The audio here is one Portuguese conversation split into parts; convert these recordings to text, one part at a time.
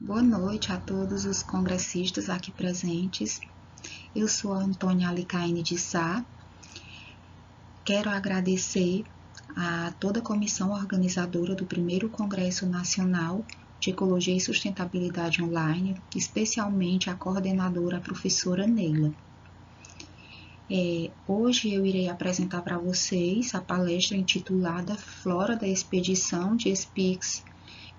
Boa noite a todos os congressistas aqui presentes. Eu sou a Antônia Alicaine de Sá. Quero agradecer a toda a comissão organizadora do primeiro Congresso Nacional de Ecologia e Sustentabilidade Online, especialmente a coordenadora, a professora Neila. Hoje eu irei apresentar para vocês a palestra intitulada Flora da Expedição de Spix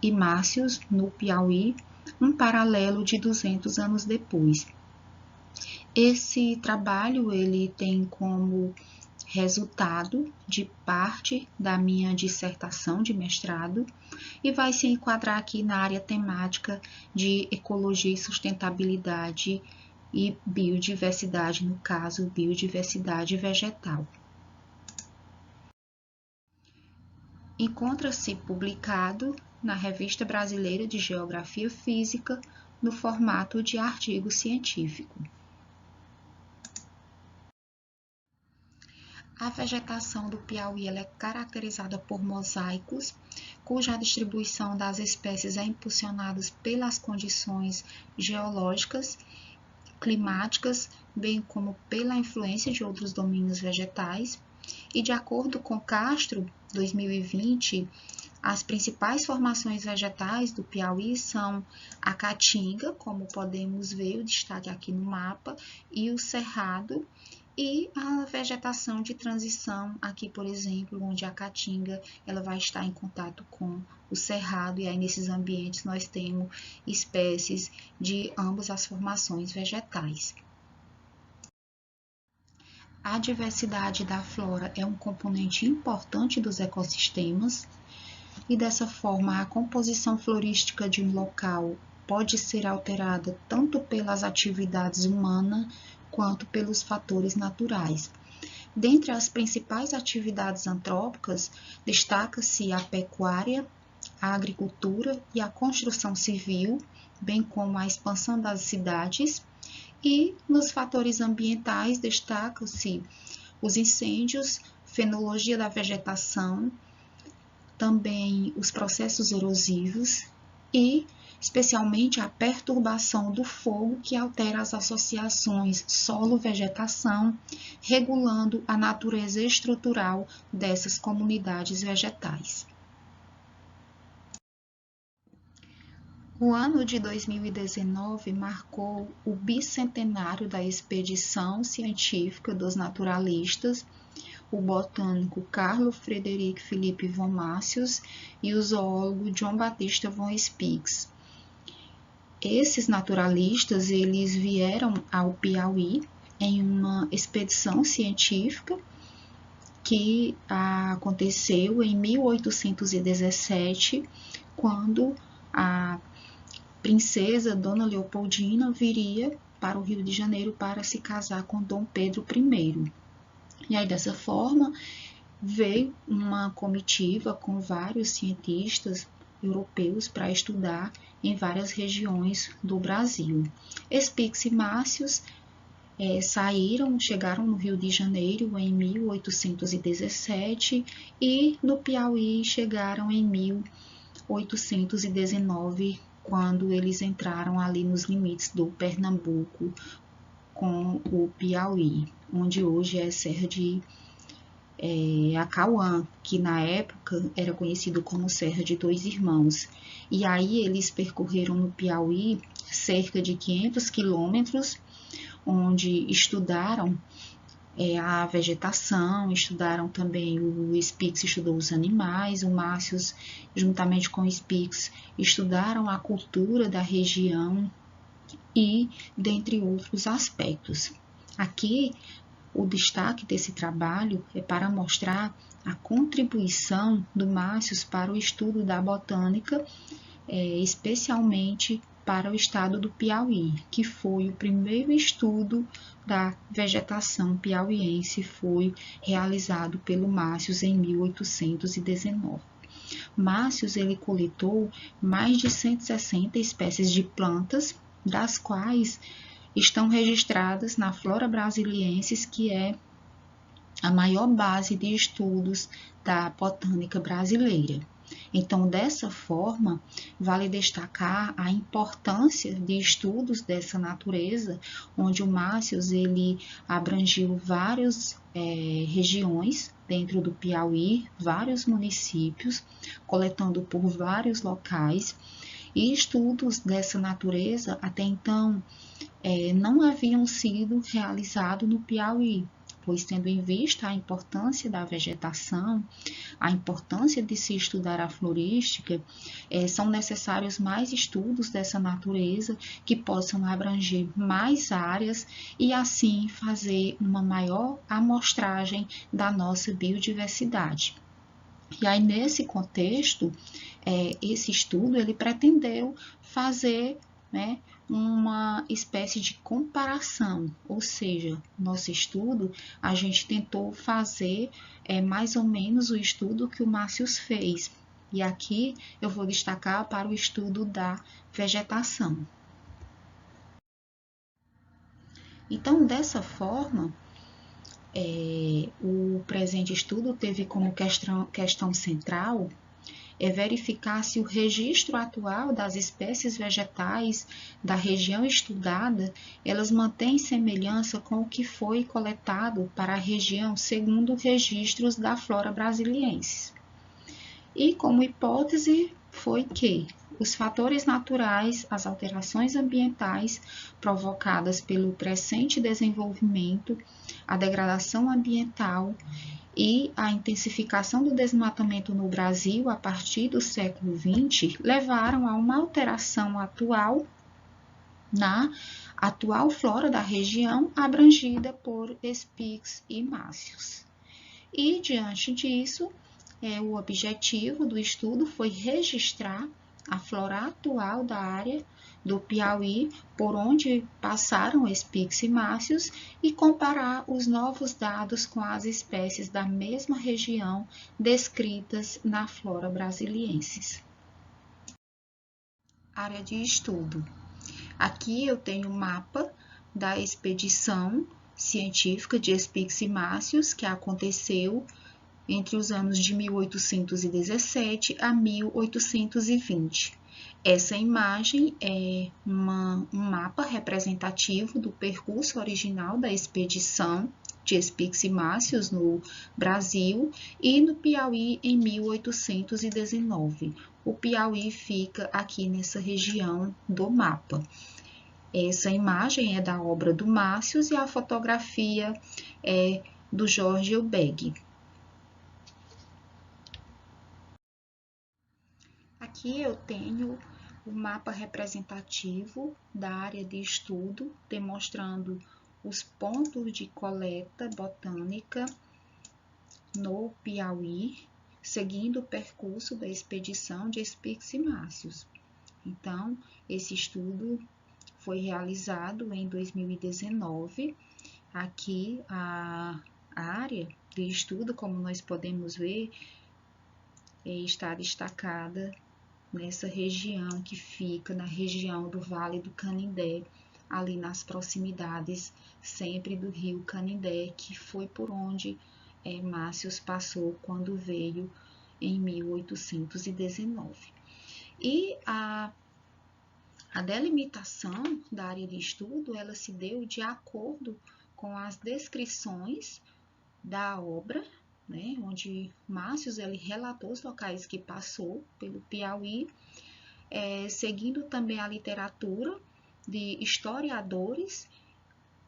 e Márcios no Piauí, um paralelo de 200 anos depois. Esse trabalho ele tem como resultado de parte da minha dissertação de mestrado e vai se enquadrar aqui na área temática de ecologia e sustentabilidade e biodiversidade, no caso, biodiversidade vegetal. Encontra-se publicado na Revista Brasileira de Geografia Física, no formato de artigo científico. A vegetação do Piauí é caracterizada por mosaicos, cuja distribuição das espécies é impulsionada pelas condições geológicas, climáticas, bem como pela influência de outros domínios vegetais. E de acordo com Castro, 2020, as principais formações vegetais do Piauí são a caatinga, como podemos ver o destaque aqui no mapa, e o cerrado, e a vegetação de transição, aqui, por exemplo, onde a caatinga ela vai estar em contato com o cerrado, e aí nesses ambientes nós temos espécies de ambas as formações vegetais. A diversidade da flora é um componente importante dos ecossistemas, e dessa forma a composição florística de um local pode ser alterada tanto pelas atividades humanas quanto pelos fatores naturais. Dentre as principais atividades antrópicas, destaca-se a pecuária, a agricultura e a construção civil, bem como a expansão das cidades, e nos fatores ambientais destacam-se os incêndios, fenologia da vegetação, também os processos erosivos e, especialmente, a perturbação do fogo que altera as associações solo-vegetação, regulando a natureza estrutural dessas comunidades vegetais. O ano de 2019 marcou o bicentenário da expedição científica dos naturalistas, o botânico Carlo Frederic Philipp von Martius e o zoólogo John Baptista von Spix. Esses naturalistas eles vieram ao Piauí em uma expedição científica que aconteceu em 1817, quando a princesa Dona Leopoldina viria para o Rio de Janeiro para se casar com Dom Pedro I. E aí, dessa forma, veio uma comitiva com vários cientistas europeus para estudar em várias regiões do Brasil. Spix e Márcios chegaram no Rio de Janeiro em 1817 e no Piauí chegaram em 1819, quando eles entraram ali nos limites do Pernambuco com o Piauí, onde hoje é Serra de Acauã, que na época era conhecido como Serra de Dois Irmãos. E aí eles percorreram no Piauí cerca de 500 quilômetros, onde estudaram a vegetação, estudaram também, o Spix estudou os animais, o Márcios, juntamente com o Spix, estudaram a cultura da região e dentre outros aspectos. Aqui, o destaque desse trabalho é para mostrar a contribuição do Márcios para o estudo da botânica, especialmente para o estado do Piauí, que foi o primeiro estudo da vegetação piauiense, foi realizado pelo Márcios em 1819. Márcios ele coletou mais de 160 espécies de plantas, das quais estão registradas na Flora Brasiliensis, que é a maior base de estudos da botânica brasileira. Então, dessa forma, vale destacar a importância de estudos dessa natureza, onde o Márcios ele abrangiu várias regiões dentro do Piauí, vários municípios, coletando por vários locais, e estudos dessa natureza até então não haviam sido realizados no Piauí, pois tendo em vista a importância da vegetação, a importância de se estudar a florística, são necessários mais estudos dessa natureza que possam abranger mais áreas e assim fazer uma maior amostragem da nossa biodiversidade. E aí, nesse contexto, esse estudo ele pretendeu fazer, né, uma espécie de comparação, ou seja, nosso estudo, a gente tentou fazer mais ou menos o estudo que o Márcios fez. E aqui eu vou destacar para o estudo da vegetação. Então, dessa forma, o presente estudo teve como questão central verificar se o registro atual das espécies vegetais da região estudada, elas mantêm semelhança com o que foi coletado para a região segundo registros da flora brasiliense. E como hipótese foi que os fatores naturais, as alterações ambientais provocadas pelo crescente desenvolvimento, a degradação ambiental e a intensificação do desmatamento no Brasil a partir do século XX levaram a uma alteração atual na atual flora da região abrangida por Spix e Márcios. E, diante disso, o objetivo do estudo foi registrar a flora atual da área do Piauí, por onde passaram Spix e Márcios, e comparar os novos dados com as espécies da mesma região descritas na flora brasiliensis. Área de estudo. Aqui eu tenho o mapa da expedição científica de Spix e Márcios, que aconteceu entre os anos de 1817 a 1820. Essa imagem é um mapa representativo do percurso original da expedição de Spix e Márcios no Brasil e no Piauí em 1819. O Piauí fica aqui nessa região do mapa. Essa imagem é da obra do Márcios e a fotografia é do Jorge Elbeg. Aqui eu tenho o mapa representativo da área de estudo, demonstrando os pontos de coleta botânica no Piauí, seguindo o percurso da expedição de Spix e Márcios. Então, esse estudo foi realizado em 2019. Aqui a área de estudo, como nós podemos ver, está destacada nessa região que fica na região do Vale do Canindé, ali nas proximidades sempre do rio Canindé, que foi por onde Márcios passou quando veio em 1819. E a delimitação da área de estudo, ela se deu de acordo com as descrições da obra, né, onde Márcios ele relatou os locais que passou pelo Piauí, seguindo também a literatura de historiadores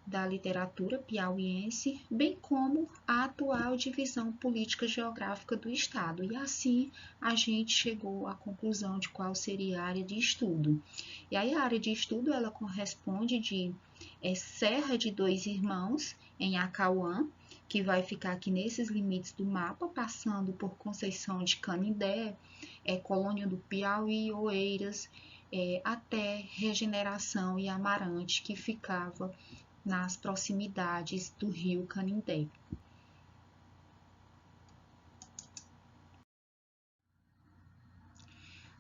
da literatura piauiense, bem como a atual divisão política geográfica do estado. E assim a gente chegou à conclusão de qual seria a área de estudo. E aí a área de estudo ela corresponde de Serra de Dois Irmãos, em Acauã, que vai ficar aqui nesses limites do mapa, passando por Conceição de Canindé, Colônia do Piauí, Oeiras, até Regeneração e Amarante, que ficava nas proximidades do rio Canindé.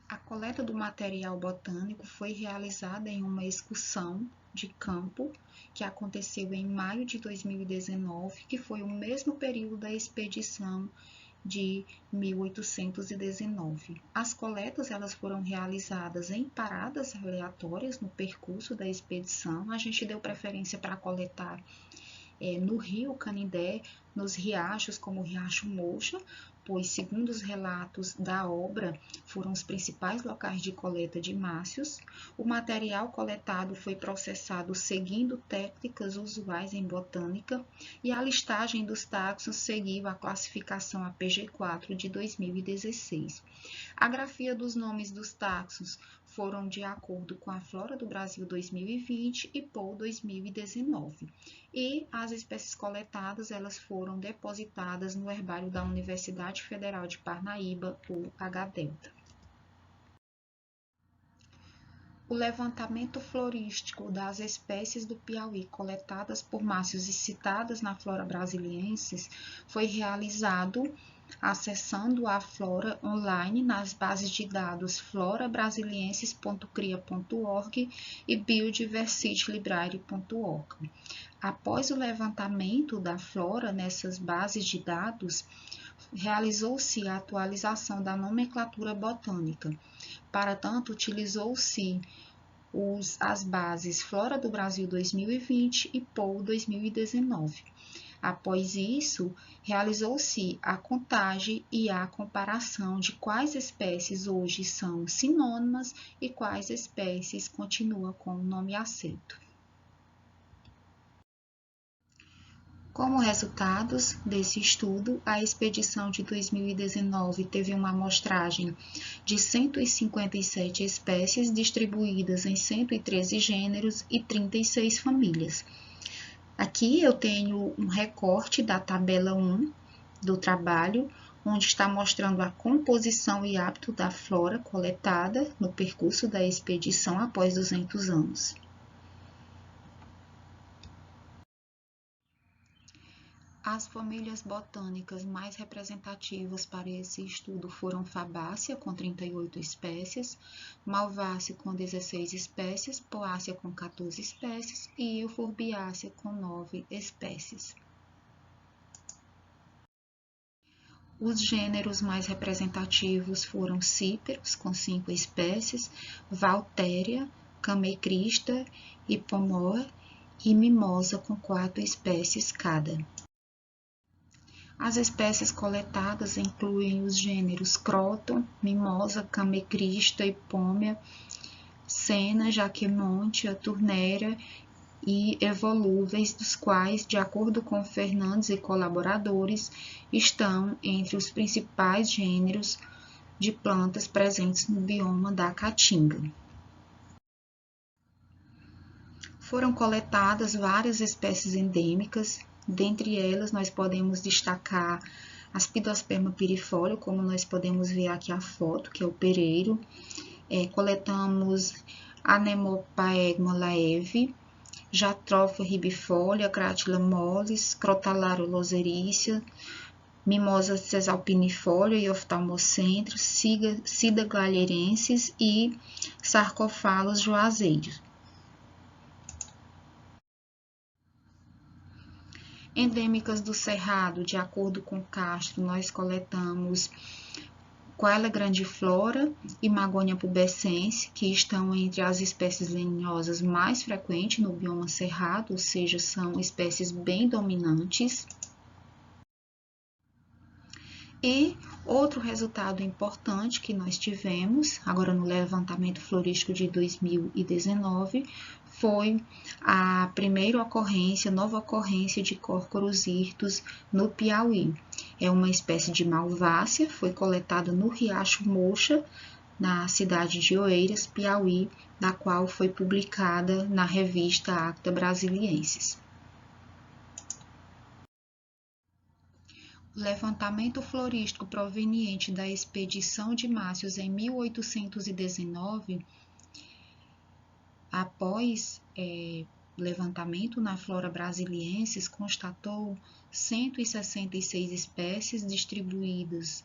A coleta do material botânico foi realizada em uma excursão de campo que aconteceu em maio de 2019, que foi o mesmo período da expedição de 1819. As coletas elas foram realizadas em paradas aleatórias no percurso da expedição. A gente deu preferência para coletar no rio Canindé, nos riachos como o Riacho Mocha, pois, segundo os relatos da obra, foram os principais locais de coleta de mácios. O material coletado foi processado seguindo técnicas usuais em botânica e a listagem dos táxons seguiu a classificação APG4 de 2016. A grafia dos nomes dos táxons foram de acordo com a Flora do Brasil 2020 e POU 2019. E as espécies coletadas elas foram depositadas no herbário da Universidade Federal de Parnaíba, o H-Delta. O levantamento florístico das espécies do Piauí coletadas por Márcios e citadas na Flora Brasiliensis foi realizado acessando a Flora online nas bases de dados florabrasiliensis.cria.org e biodiversitylibrary.org. Após o levantamento da flora nessas bases de dados, realizou-se a atualização da nomenclatura botânica. Para tanto, utilizou-se as bases Flora do Brasil 2020 e POU 2019. Após isso, realizou-se a contagem e a comparação de quais espécies hoje são sinônimas e quais espécies continuam com o nome aceito. Como resultados desse estudo, a expedição de 2019 teve uma amostragem de 157 espécies distribuídas em 113 gêneros e 36 famílias. Aqui eu tenho um recorte da tabela 1 do trabalho, onde está mostrando a composição e hábito da flora coletada no percurso da expedição após 200 anos. As famílias botânicas mais representativas para esse estudo foram Fabácea, com 38 espécies, Malvácea, com 16 espécies, Poácea, com 14 espécies e Euphorbácea, com 9 espécies. Os gêneros mais representativos foram Cíperos, com 5 espécies, Valtéria, Camecrista, Hippomóa e Mimosa, com 4 espécies cada. As espécies coletadas incluem os gêneros Croton, Mimosa, Camecrista, Hippomea, Senna, Jaquemontia, Turnera e Evolúveis, dos quais, de acordo com Fernandes e colaboradores, estão entre os principais gêneros de plantas presentes no bioma da Caatinga. Foram coletadas várias espécies endêmicas. Dentre elas, nós podemos destacar Aspidosperma pirifolia, como nós podemos ver aqui a foto, que é o pereiro. Coletamos Anemopaegma laeve, Jatropha ribifolia, Gratila mollis, Crotalaria lozericia, Mimosa cesalpinifolia e Oftalmocentro, Sida glalheirensis e Sarcophalos juazeiros. Endêmicas do Cerrado, de acordo com Castro, nós coletamos Coela grandiflora e Magonia pubescens, que estão entre as espécies leñosas mais frequentes no bioma cerrado, ou seja, são espécies bem dominantes. E outro resultado importante que nós tivemos, agora no levantamento florístico de 2019, foi a primeira ocorrência, nova ocorrência de Córcoros hirtus no Piauí. É uma espécie de malvácea, foi coletada no Riacho Mocha, na cidade de Oeiras, Piauí, da qual foi publicada na revista Acta Brasiliensis. O levantamento florístico proveniente da expedição de Márcios em 1819, após levantamento na Flora Brasiliensis, constatou 166 espécies distribuídas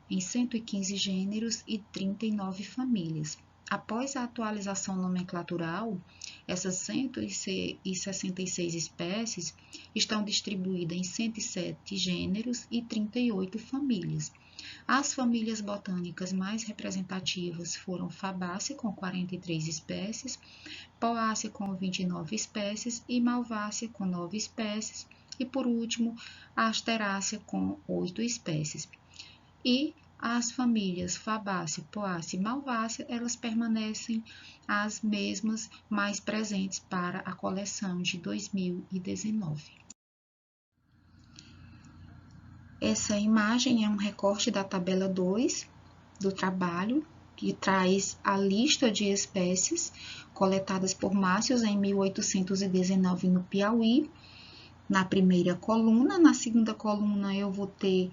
em 115 gêneros e 39 famílias. Após a atualização nomenclatural, essas 166 espécies estão distribuídas em 107 gêneros e 38 famílias. As famílias botânicas mais representativas foram Fabaceae, com 43 espécies, Poaceae, com 29 espécies, e Malvaceae, com 9 espécies, e, por último, a Asterácea, com 8 espécies. E as famílias Fabaceae, Poaceae e Malvaceae, elas permanecem as mesmas, mais presentes para a coleção de 2019. Essa imagem é um recorte da tabela 2 do trabalho, que traz a lista de espécies coletadas por Márcios em 1819 no Piauí, na primeira coluna. Na segunda coluna eu vou ter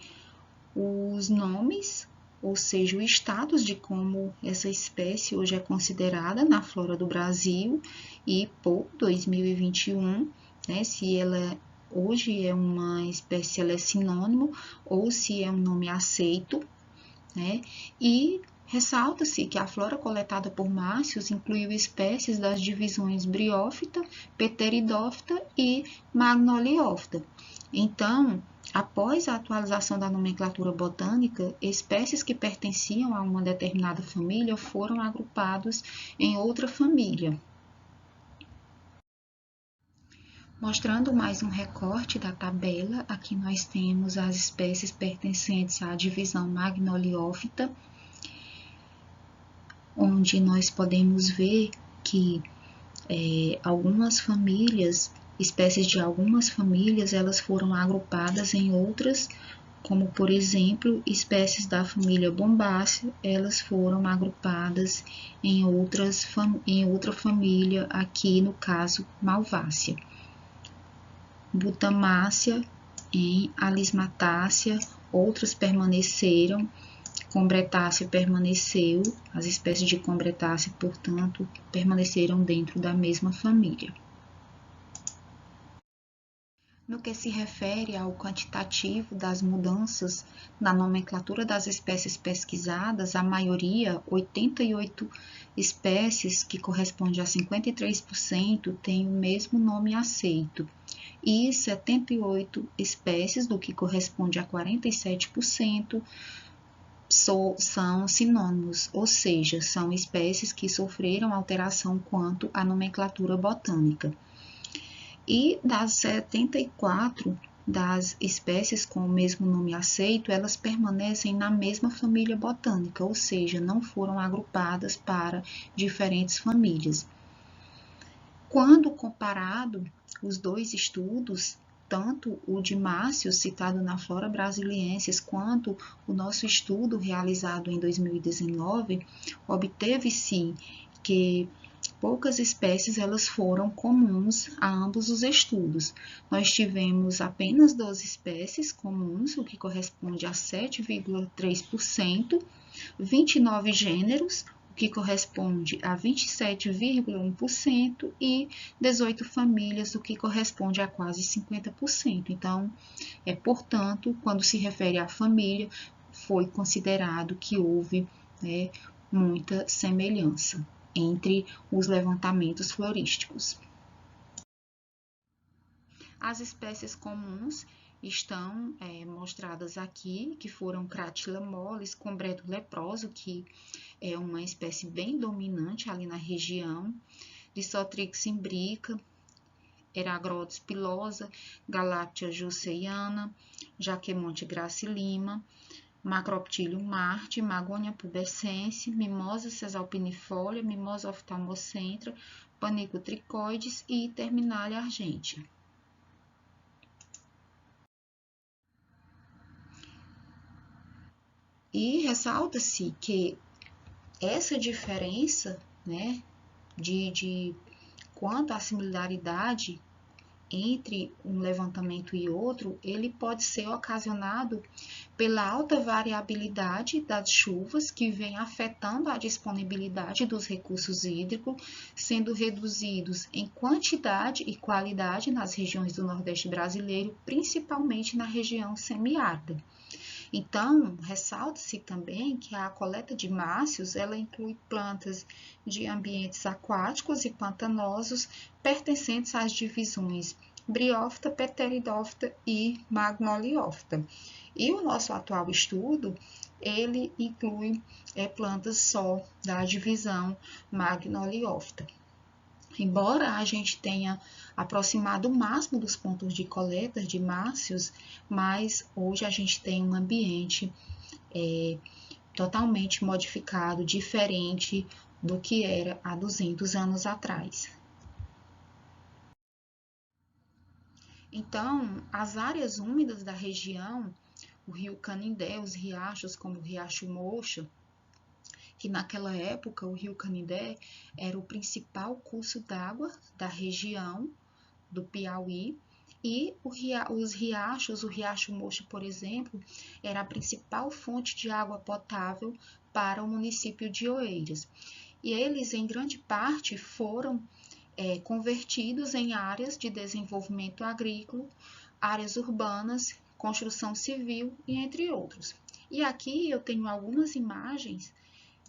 os nomes, ou seja, o status de como essa espécie hoje é considerada na flora do Brasil e por 2021, né, se ela hoje é uma espécie, ela é sinônimo ou se é um nome aceito, né, e ressalta-se que a flora coletada por Márcios incluiu espécies das divisões Bryophyta, Pteridophyta e Magnoliophyta. Então, após a atualização da nomenclatura botânica, espécies que pertenciam a uma determinada família foram agrupadas em outra família. Mostrando mais um recorte da tabela, aqui nós temos as espécies pertencentes à divisão Magnoliophyta, onde nós podemos ver que algumas famílias, espécies de algumas famílias, elas foram agrupadas em outras, como por exemplo, espécies da família Bombácea, elas foram agrupadas em outra família, aqui no caso Malvácea. Butamácea, em Alismatácea, outras permaneceram. Combretácea permaneceu, as espécies de Combretácea, portanto, permaneceram dentro da mesma família. No que se refere ao quantitativo das mudanças na nomenclatura das espécies pesquisadas, a maioria, 88 espécies, que corresponde a 53%, tem o mesmo nome aceito, e 78 espécies, do que corresponde a 47%, são sinônimos, ou seja, são espécies que sofreram alteração quanto à nomenclatura botânica. E das 74 das espécies com o mesmo nome aceito, elas permanecem na mesma família botânica, ou seja, não foram agrupadas para diferentes famílias. Quando comparado os dois estudos, tanto o de Márcios, citado na Flora Brasiliensis, quanto o nosso estudo realizado em 2019, obteve-se que poucas espécies elas foram comuns a ambos os estudos. Nós tivemos apenas 12 espécies comuns, o que corresponde a 7,3%, 29 gêneros, o que corresponde a 27,1%, e 18 famílias, o que corresponde a quase 50%. Então, portanto, quando se refere à família, foi considerado que houve muita semelhança entre os levantamentos florísticos. As espécies comuns estão mostradas aqui, que foram Cratila mollis, Combretum leproso, que é uma espécie bem dominante ali na região, Lissotrix imbrica, Eragrodes pilosa, Galactia jusseiana, Jaquemonte gracilima, Macroptilium marte, Magonia pubescens, Mimosa cesalpinifolia, Mimosa oftalmocentra, Panico tricoides e Terminalia argentea. E ressalta-se que essa diferença, de quanto à similaridade entre um levantamento e outro, ele pode ser ocasionado pela alta variabilidade das chuvas, que vem afetando a disponibilidade dos recursos hídricos, sendo reduzidos em quantidade e qualidade nas regiões do Nordeste brasileiro, principalmente na região semiárida. Então, ressalta-se também que a coleta de mácios, ela inclui plantas de ambientes aquáticos e pantanosos pertencentes às divisões Bryophyta, Pteridophyta e Magnoliophyta. E o nosso atual estudo, ele inclui plantas só da divisão Magnoliophyta. Embora a gente tenha aproximado o máximo dos pontos de coleta de mácios, mas hoje a gente tem um ambiente totalmente modificado, diferente do que era há 200 anos atrás. Então, as áreas úmidas da região, o rio Canindé, os riachos como o Riacho Mocho, que naquela época o rio Canindé era o principal curso d'água da região do Piauí, e os riachos, o Riacho Mocho, por exemplo, era a principal fonte de água potável para o município de Oeiras. E eles, em grande parte, foram convertidos em áreas de desenvolvimento agrícola, áreas urbanas, construção civil e entre outros. E aqui eu tenho algumas imagens.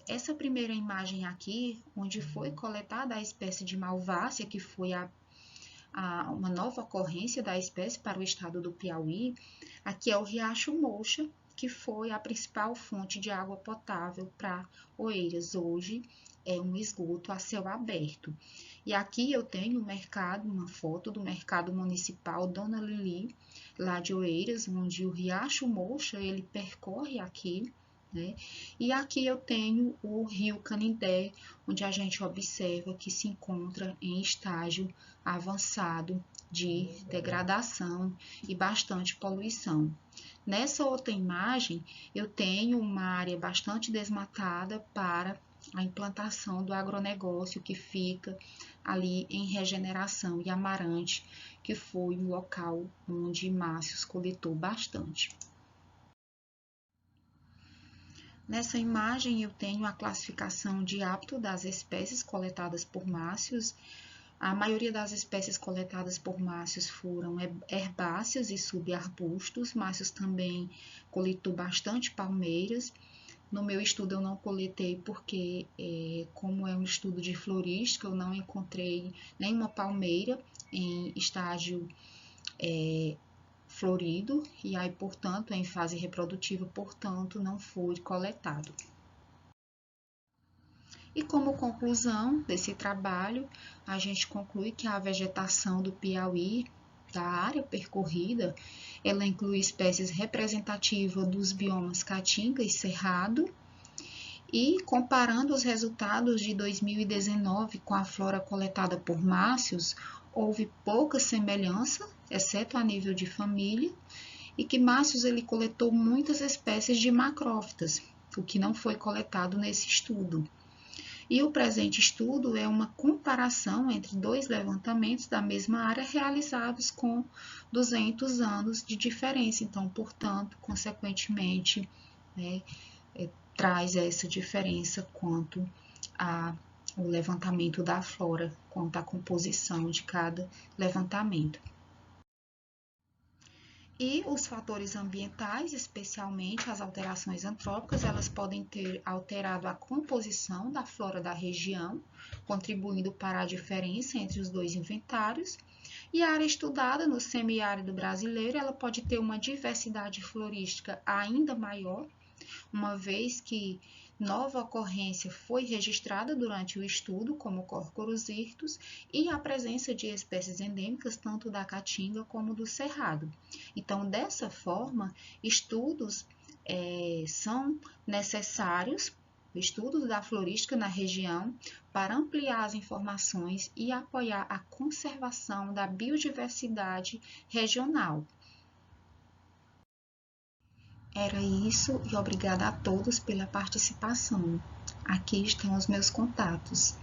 Essa primeira imagem aqui, onde foi coletada a espécie de malvácia, que foi uma nova ocorrência da espécie para o estado do Piauí, aqui é o Riacho Mocho, que foi a principal fonte de água potável para Oeiras. Hoje é um esgoto a céu aberto. E aqui eu tenho o mercado, uma foto do mercado municipal Dona Lili, lá de Oeiras, onde o Riacho Mocho, ele percorre aqui, né? E aqui eu tenho o rio Canindé, onde a gente observa que se encontra em estágio avançado de degradação e bastante poluição. Nessa outra imagem, eu tenho uma área bastante desmatada para a implantação do agronegócio que fica ali em Regeneração e Amarante, que foi um local onde Márcios coletou bastante. Nessa imagem eu tenho a classificação de hábito das espécies coletadas por Márcios. A maioria das espécies coletadas por Márcios foram herbáceas e subarbustos. Márcios também coletou bastante palmeiras. No meu estudo eu não coletei porque, como é um estudo de florística, eu não encontrei nenhuma palmeira em estágio florido, e aí, portanto, em fase reprodutiva, portanto, não foi coletado. E como conclusão desse trabalho, a gente conclui que a vegetação do Piauí, da área percorrida, ela inclui espécies representativas dos biomas Caatinga e Cerrado, e comparando os resultados de 2019 com a flora coletada por Márcios, houve pouca semelhança, exceto a nível de família, e que Márcios ele coletou muitas espécies de macrófitas, o que não foi coletado nesse estudo. E o presente estudo é uma comparação entre dois levantamentos da mesma área realizados com 200 anos de diferença. Então, portanto, consequentemente, traz essa diferença quanto ao levantamento da flora, quanto à composição de cada levantamento. E os fatores ambientais, especialmente as alterações antrópicas, elas podem ter alterado a composição da flora da região, contribuindo para a diferença entre os dois inventários. E a área estudada no semiárido brasileiro, ela pode ter uma diversidade florística ainda maior, uma vez que nova ocorrência foi registrada durante o estudo, como Córcoros hirtus, e a presença de espécies endêmicas tanto da Caatinga como do Cerrado. Então, dessa forma, estudos são necessários, estudos da florística na região, para ampliar as informações e apoiar a conservação da biodiversidade regional. Era isso e obrigada a todos pela participação. Aqui estão os meus contatos.